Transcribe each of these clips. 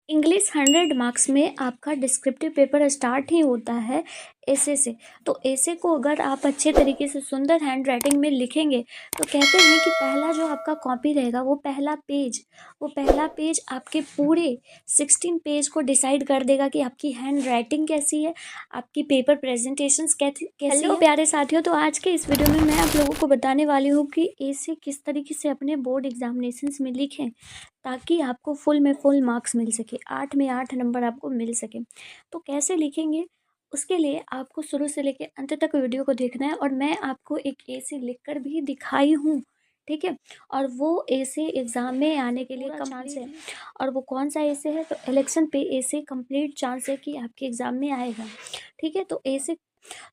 English 100 marks में आपका descriptive paper start ही होता है ऐसे से। तो ऐसे को अगर आप अच्छे तरीके से सुंदर हैंड राइटिंग में लिखेंगे तो कहते हैं कि पहला जो आपका कॉपी रहेगा वो पहला पेज आपके पूरे 16 पेज को डिसाइड कर देगा कि आपकी हैंड राइटिंग कैसी है, आपकी पेपर प्रेजेंटेशंस कैसी हेलो है। प्यारे साथियों, तो आज के इस वीडियो में मैं आप लोगों को बताने वाली हूँ कि ऐसे किस तरीके से अपने बोर्ड एग्जामिनेशंस में लिखें ताकि आपको फुल में फुल मार्क्स मिल सके, 8 में 8 नंबर आपको मिल सके। तो कैसे लिखेंगे, उसके लिए आपको शुरू से लेकर अंत तक वीडियो को देखना है और मैं आपको एक ऐसे लिखकर भी दिखाई हूँ, ठीक है। और वो ऐसे एग्ज़ाम में आने के लिए चांस है, और वो कौन सा ऐसे है, तो इलेक्शन पे ऐसे कंप्लीट चांस है कि आपके एग्ज़ाम में आएगा, ठीक है। तो ऐसे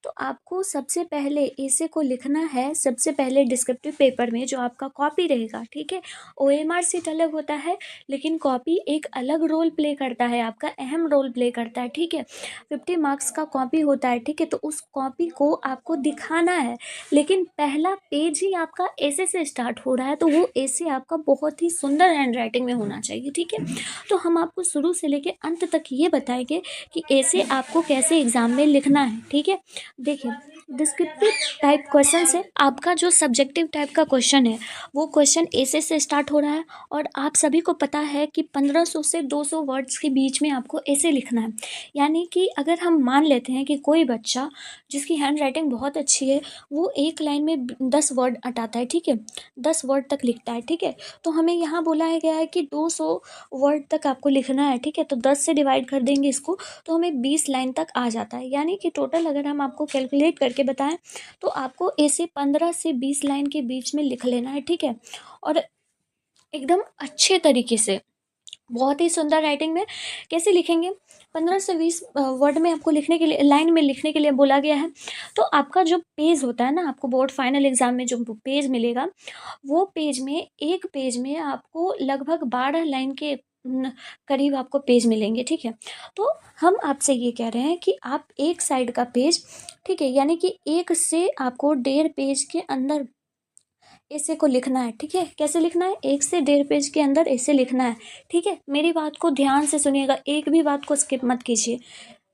तो आपको सबसे पहले ऐसे को लिखना है, सबसे पहले डिस्क्रिप्टिव पेपर में जो आपका कॉपी रहेगा, ठीक है। ओएमआर सीट अलग होता है, लेकिन कॉपी एक अलग रोल प्ले करता है, आपका अहम रोल प्ले करता है, ठीक है। 50 मार्क्स का कॉपी होता है, ठीक है। तो उस कॉपी को आपको दिखाना है, लेकिन पहला पेज ही आपका ऐसे से स्टार्ट हो रहा है, तो वो ऐसे आपका बहुत ही सुंदर हैंड राइटिंग में होना चाहिए, ठीक है। तो हम आपको शुरू से लेकर अंत तक ये बताएंगे कि ऐसे आपको कैसे एग्जाम में लिखना है, ठीक है। देखिए, डिस्क्रिप्टिव टाइप क्वेश्चन है, आपका जो सब्जेक्टिव टाइप का क्वेश्चन है वो क्वेश्चन ऐसे से स्टार्ट हो रहा है, और आप सभी को पता है कि 1500 से 200 वर्ड्स के बीच में आपको ऐसे लिखना है। यानी कि अगर हम मान लेते हैं कि कोई बच्चा जिसकी हैंड राइटिंग बहुत अच्छी है वो एक लाइन में 10 वर्ड अटाता है, ठीक है, 10 वर्ड तक लिखता है, ठीक है। तो हमें यहाँ बोला गया है कि 200 वर्ड तक आपको लिखना है, ठीक है। तो 10 से डिवाइड कर देंगे इसको, तो हमें 20 लाइन तक आ जाता है। यानी कि टोटल अगर हम आपको कैलकुलेट करके बताएं तो आपको ऐसे 15 से 20 लाइन के बीच में लिख लेना है, ठीक है। और एकदम अच्छे तरीके से, बहुत ही सुंदर राइटिंग में कैसे लिखेंगे, 15 से 20 वर्ड में आपको लिखने के लिए, लाइन में लिखने के लिए बोला गया है। तो आपका जो पेज होता है ना, आपको बोर्ड फाइनल एग्जाम में जो पेज मिलेगा, वो पेज में, एक पेज में आपको लगभग 12 लाइन के करीब आपको पेज मिलेंगे, ठीक है। तो हम आपसे ये कह रहे हैं कि आप एक साइड का पेज, ठीक है, यानी कि एक से आपको 1.5 पेज के अंदर ऐसे को लिखना है, ठीक है। कैसे लिखना है, 1 से 1.5 पेज के अंदर ऐसे लिखना है, ठीक है। मेरी बात को ध्यान से सुनिएगा, एक भी बात को स्किप मत कीजिए,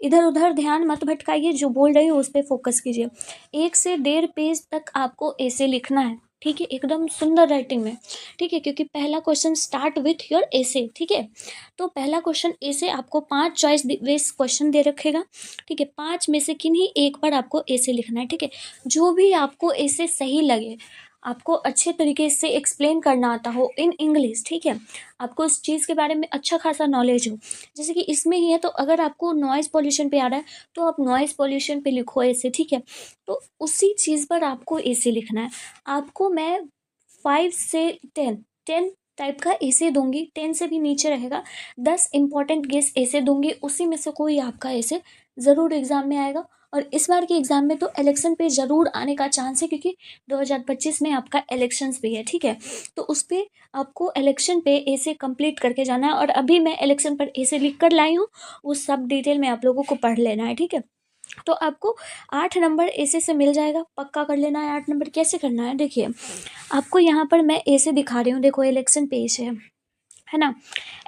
इधर उधर ध्यान मत भटकाइए, जो बोल रही हूँ उस पर फोकस कीजिए। 1 से 1.5 पेज तक आपको ऐसे लिखना है, ठीक है, एकदम सुंदर राइटिंग में, ठीक है। क्योंकि पहला क्वेश्चन स्टार्ट विथ योर ऐसे, ठीक है। तो पहला क्वेश्चन ऐसे आपको 5 चॉइस बेस्ड क्वेश्चन दे रखेगा, ठीक है। 5 में से किन्हीं एक पर आपको ऐसे लिखना है, ठीक है। जो भी आपको ऐसे सही लगे, आपको अच्छे तरीके से एक्सप्लेन करना आता हो इन इंग्लिश, ठीक है, आपको उस चीज़ के बारे में अच्छा खासा नॉलेज हो। जैसे कि इसमें ही है, तो अगर आपको नॉइज़ पॉल्यूशन पे आ रहा है तो आप नॉइज़ पॉल्यूशन पे लिखो ऐसे, ठीक है। तो उसी चीज़ पर आपको ऐसे लिखना है। आपको मैं 5 से 10 टाइप का ऐसे दूंगी, 10 से भी नीचे रहेगा, 10 इंपॉर्टेंट गेस ऐसे दूंगी, उसी में से कोई आपका ऐसे ज़रूर एग्ज़ाम में आएगा। और इस बार के एग्ज़ाम में तो इलेक्शन पे ज़रूर आने का चांस है, क्योंकि 2025 में आपका इलेक्शंस भी है, ठीक है। तो उस पर आपको इलेक्शन पे ऐसे कंप्लीट करके जाना है, और अभी मैं इलेक्शन पर ऐसे लिख कर लाई हूँ, वो सब डिटेल में आप लोगों को पढ़ लेना है, ठीक है। तो आपको 8 नंबर ऐसे से मिल जाएगा, पक्का कर लेना है। 8 नंबर कैसे करना है, देखिए आपको यहाँ पर मैं ऐसे दिखा रही हूँ, देखो इलेक्शन पेज है ना।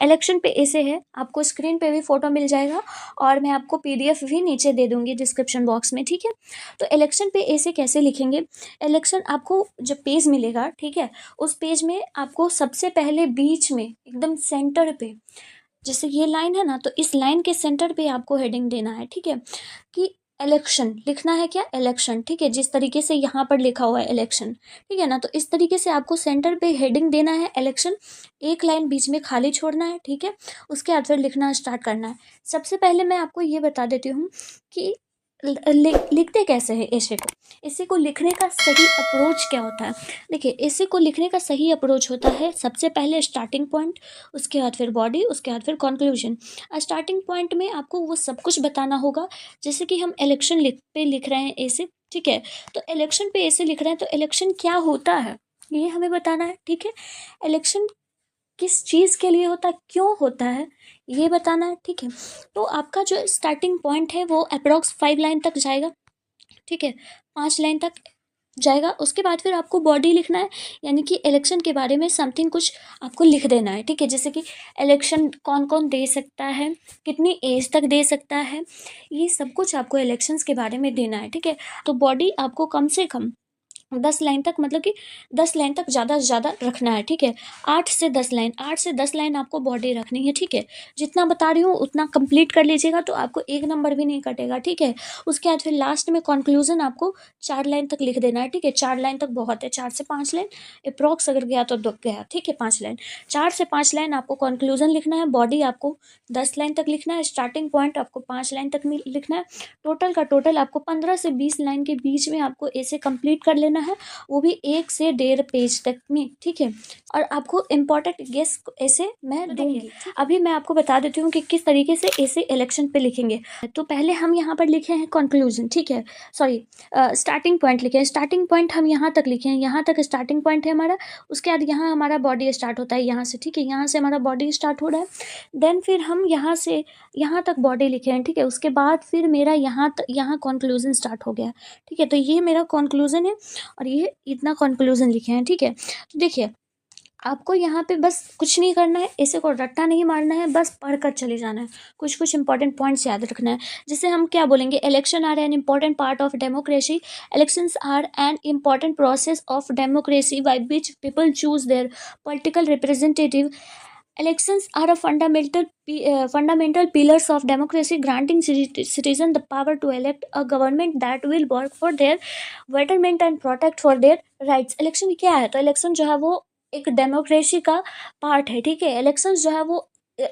इलेक्शन पे ऐसे है, आपको स्क्रीन पे भी फोटो मिल जाएगा, और मैं आपको पीडीएफ भी नीचे दे दूंगी डिस्क्रिप्शन बॉक्स में, ठीक है। तो इलेक्शन पे ऐसे कैसे लिखेंगे, इलेक्शन आपको जब पेज मिलेगा, ठीक है, उस पेज में आपको सबसे पहले बीच में एकदम सेंटर पे, जैसे ये लाइन है ना, तो इस लाइन के सेंटर पे आपको हेडिंग देना है, ठीक है, कि इलेक्शन लिखना है, क्या, इलेक्शन, ठीक है। जिस तरीके से यहाँ पर लिखा हुआ है इलेक्शन, ठीक है ना, तो इस तरीके से आपको सेंटर पे हेडिंग देना है इलेक्शन, एक लाइन बीच में खाली छोड़ना है, ठीक है। उसके बाद फिर लिखना स्टार्ट करना है। सबसे पहले मैं आपको ये बता देती हूँ कि लिखते कैसे हैं ऐसे को, ऐसे को लिखने का सही अप्रोच क्या होता है। देखिए, ऐसे को लिखने का सही अप्रोच होता है, सबसे पहले स्टार्टिंग पॉइंट, उसके बाद फिर बॉडी, उसके बाद फिर कंक्लूजन। स्टार्टिंग पॉइंट में आपको वो सब कुछ बताना होगा, जैसे कि हम इलेक्शन लिख रहे हैं ऐसे, ठीक है। तो इलेक्शन पे ऐसे लिख रहे हैं, तो इलेक्शन क्या होता है ये हमें बताना है, ठीक है। इलेक्शन किस चीज़ के लिए होता है, क्यों होता है, ये बताना है, ठीक है। तो आपका जो स्टार्टिंग पॉइंट है वो अप्रॉक्स 5 लाइन तक जाएगा, ठीक है, 5 लाइन तक जाएगा। उसके बाद फिर आपको बॉडी लिखना है, यानी कि इलेक्शन के बारे में समथिंग कुछ आपको लिख देना है, ठीक है। जैसे कि इलेक्शन कौन कौन दे सकता है, कितनी एज तक दे सकता है, ये सब कुछ आपको इलेक्शंस के बारे में देना है, ठीक है। तो बॉडी आपको कम से कम 10 लाइन तक, मतलब कि 10 लाइन तक ज़्यादा से ज़्यादा रखना है, ठीक है। 8 से 10 लाइन, 8 से 10 लाइन आपको बॉडी रखनी है, ठीक है। जितना बता रही हूँ उतना कंप्लीट कर लीजिएगा तो आपको एक नंबर भी नहीं कटेगा, ठीक है। उसके बाद फिर लास्ट में कंक्लूजन आपको 4 लाइन तक लिख देना है, ठीक है। 4 लाइन तक बहुत है, 4 से 5 लाइन अप्रॉक्स अगर गया तो दुख गया, ठीक है। 5 लाइन, 4 से 5 लाइन आपको कंक्लूजन लिखना है। बॉडी आपको 10 लाइन तक लिखना है। स्टार्टिंग पॉइंट आपको 5 लाइन तक लिखना है। टोटल का टोटल आपको 15 से 20 लाइन के बीच में आपको ऐसे कंप्लीट कर लेना है, वो भी 1 से 1.5 पेज तक में, ठीक है। और आपको इम्पोर्टेंट गेस ऐसे मैं दूंगी। अभी मैं आपको बता देती हूँ कि किस तरीके से ऐसे इलेक्शन पे लिखेंगे। तो पहले हम यहाँ पर लिखे हैं कंक्लूजन, ठीक है, सॉरी स्टार्टिंग पॉइंट लिखे हैं। स्टार्टिंग पॉइंट हम यहाँ तक लिखे हैं, यहाँ तक स्टार्टिंग पॉइंट है हमारा। उसके बाद यहाँ हमारा बॉडी स्टार्ट होता है यहाँ से, ठीक है। यहाँ से हमारा बॉडी स्टार्ट हो रहा है। देन फिर हम यहाँ से यहाँ तक बॉडी लिखे हैं, ठीक है। उसके बाद फिर मेरा यहाँ कंक्लूजन स्टार्ट हो गया, ठीक है। तो ये मेरा कंक्लूजन है और ये इतना कंक्लूजन लिखे हैं, ठीक है। तो देखिए आपको यहाँ पे बस कुछ नहीं करना है, ऐसे को रट्टा नहीं मारना है, बस पढ़कर चले जाना है। कुछ कुछ इंपॉर्टेंट पॉइंट्स याद रखना है। जैसे हम क्या बोलेंगे, election are an important part of democracy. Elections are an important process of democracy by which people choose their political representative. Elections are a fundamental pillars of democracy, granting citizens the power to elect a government that will work for their betterment and protect for their rights. Election क्या है? तो election जो है वो एक democracy का part है, ठीक है। इलेक्शन जो है वो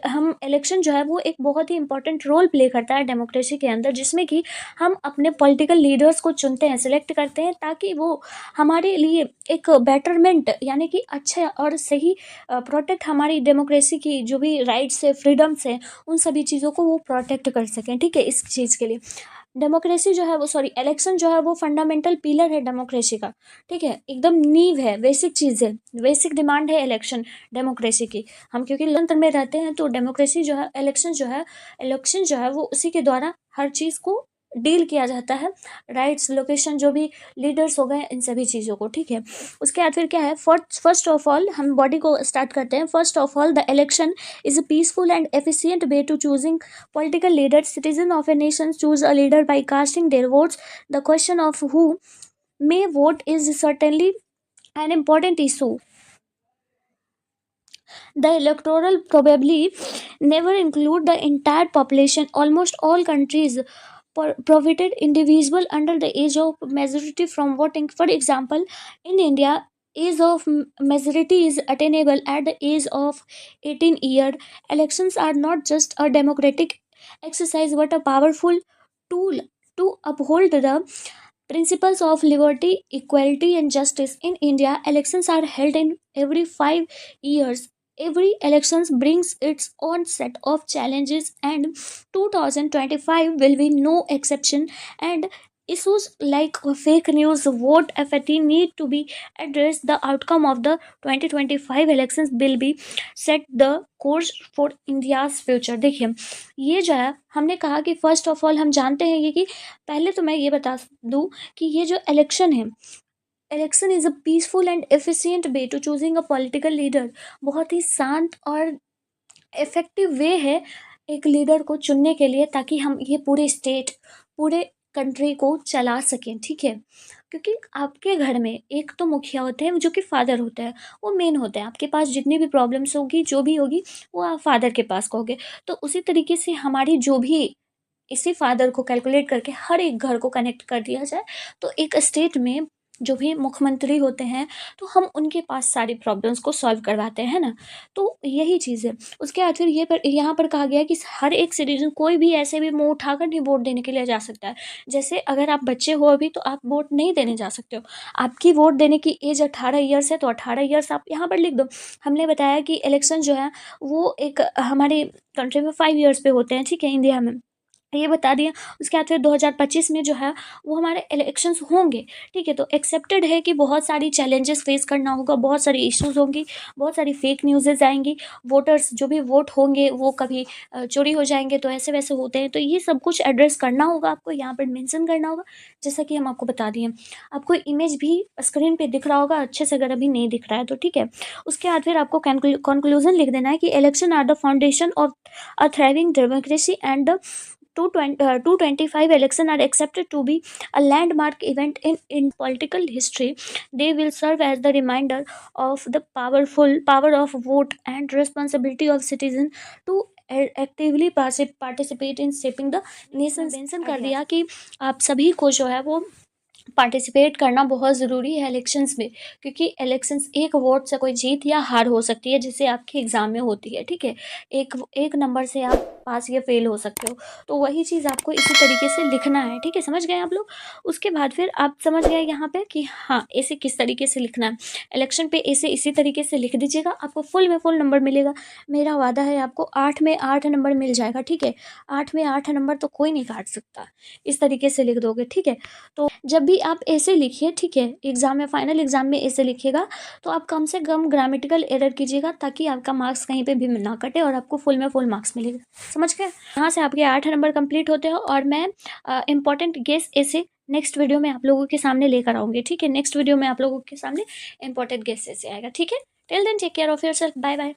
हम इलेक्शन जो है वो एक बहुत ही इंपॉर्टेंट रोल प्ले करता है डेमोक्रेसी के अंदर, जिसमें कि हम अपने पॉलिटिकल लीडर्स को चुनते हैं, सिलेक्ट करते हैं, ताकि वो हमारे लिए एक बेटरमेंट यानी कि अच्छा और सही प्रोटेक्ट हमारी डेमोक्रेसी की जो भी राइट्स है, फ्रीडम्स है, उन सभी चीज़ों को वो प्रोटेक्ट कर सकें, ठीक है। इस चीज़ के लिए डेमोक्रेसी जो है वो, सॉरी, इलेक्शन जो है वो फंडामेंटल पिलर है डेमोक्रेसी का, ठीक है। एकदम नींव है, बेसिक चीज़ है, बेसिक डिमांड है इलेक्शन डेमोक्रेसी की। हम क्योंकि लोकतंत्र में रहते हैं तो डेमोक्रेसी जो है, इलेक्शन जो है वो उसी के द्वारा हर चीज़ को डील किया जाता है, राइट्स, लोकेशन, जो भी लीडर्स हो गए, इन सभी चीज़ों को, ठीक है। उसके बाद फिर क्या है, फर्स्ट ऑफ ऑल हम बॉडी को स्टार्ट करते हैं। First of all the election is a peaceful and efficient way to choosing political leaders. Citizens of a nation choose a leader by casting their votes. The question of who may vote is certainly an important issue. The electoral probably never include the entire population. Almost all countries prohibited individual under the age of majority from voting. For example, in India, age of majority is attainable at the age of 18 years. Elections are not just a democratic exercise but a powerful tool to uphold the principles of liberty, equality, and justice. In India, elections are held in every 5 years. Every election brings its own set of challenges, and 2025 will be no exception. And issues like fake news, vote apathy need to be addressed. The outcome of the 2025 elections will be set the course for India's future. देखिए, ये जो है हमने कहा कि first of all हम जानते हैं ये कि पहले तो मैं ये बता दूं कि ये जो इलेक्शन है, election is a peaceful and efficient way to choosing a political leader. बहुत ही शांत और इफ़ेक्टिव वे है एक लीडर को चुनने के लिए, ताकि हम ये पूरे स्टेट, पूरे कंट्री को चला सकें, ठीक है। क्योंकि आपके घर में एक तो मुखिया होते हैं जो कि फादर होते हैं, वो मेन होते हैं। आपके पास जितनी भी प्रॉब्लम्स होगी, जो भी होगी, वो आप फादर के पास कहोगे। तो उसी तरीके से हमारी जो भी, इसी फादर को कैलकुलेट करके हर एक घर को कनेक्ट कर दिया जाए, तो एक स्टेट में जो भी मुख्यमंत्री होते हैं, तो हम उनके पास सारी प्रॉब्लम्स को सॉल्व करवाते हैं ना। तो यही चीज़ है। उसके बाद फिर यहाँ पर कहा गया है कि हर एक सिटीजन, कोई भी ऐसे भी मुंह उठाकर नहीं वोट देने के लिए जा सकता है। जैसे अगर आप बच्चे हो अभी, तो आप वोट नहीं देने जा सकते हो। आपकी वोट देने की एज 18 ईयर्स है, तो 18 ईयर्स आप यहाँ पर लिख दो। हमने बताया कि इलेक्शन जो है वो एक हमारे कंट्री में 5 ईयर्स पे होते हैं, ठीक है, इंडिया में। ये बता दिया। उसके बाद फिर 2025 में जो है वो हमारे इलेक्शंस होंगे, ठीक है। तो एक्सेप्टेड है कि बहुत सारी चैलेंजेस फेस करना होगा, बहुत सारी इश्यूज होंगी, बहुत सारी फेक न्यूज़ेज आएंगी, वोटर्स जो भी वोट होंगे वो कभी चोरी हो जाएंगे, तो ऐसे वैसे होते हैं। तो ये सब कुछ एड्रेस करना होगा आपको, यहाँ पर मेंशन करना होगा, जैसा कि हम आपको बता दिए। आपको इमेज भी स्क्रीन पे दिख रहा होगा अच्छे से, अगर अभी नहीं दिख रहा है तो, ठीक है। उसके बाद फिर आपको कंक्लूजन लिख देना है कि election are the foundation of a thriving democracy and 225 election are accepted to be a landmark event in political history. They will serve as the reminder of the power of vote and responsibility of citizen to actively participate in shaping the nation। Mention कर दिया कि आप सभी को जो है वो participate करना बहुत ज़रूरी है इलेक्शंस में, क्योंकि इलेक्शंस एक वोट से कोई जीत या हार हो सकती है, जैसे आपके एग्ज़ाम में होती है, ठीक है। एक नंबर से आप पास या फेल हो सकते हो, तो वही चीज़ आपको इसी तरीके से लिखना है, ठीक है। समझ गए आप लोग। उसके बाद फिर आप समझ गए यहाँ पे कि हाँ ऐसे किस तरीके से लिखना है। इलेक्शन पे ऐसे इसी तरीके से लिख दीजिएगा, आपको फुल में फुल नंबर मिलेगा। मेरा वादा है आपको 8 में 8 नंबर मिल जाएगा, ठीक है। 8 में 8 नंबर तो कोई नहीं काट सकता, इस तरीके से लिख दोगे, ठीक है। तो जब भी आप ऐसे लिखिए, ठीक है, एग्जाम में, फाइनल एग्जाम में ऐसे लिखिएगा, तो आप कम से कम ग्रामेटिकल एरर कीजिएगा, ताकि आपका मार्क्स कहीं पे भी ना कटे और आपको फुल में फुल मार्क्स मिलेगा। समझ गए। यहाँ से आपके 8 नंबर कंप्लीट होते हैं, और मैं इंपॉर्टेंट गेस ऐसे नेक्स्ट वीडियो में आप लोगों के सामने लेकर आऊँगी, ठीक है। नेक्स्ट वीडियो में आप लोगों के सामने इंपॉर्टेंट गेस ऐसे आएगा, ठीक है। Till then take care of yourself, bye bye.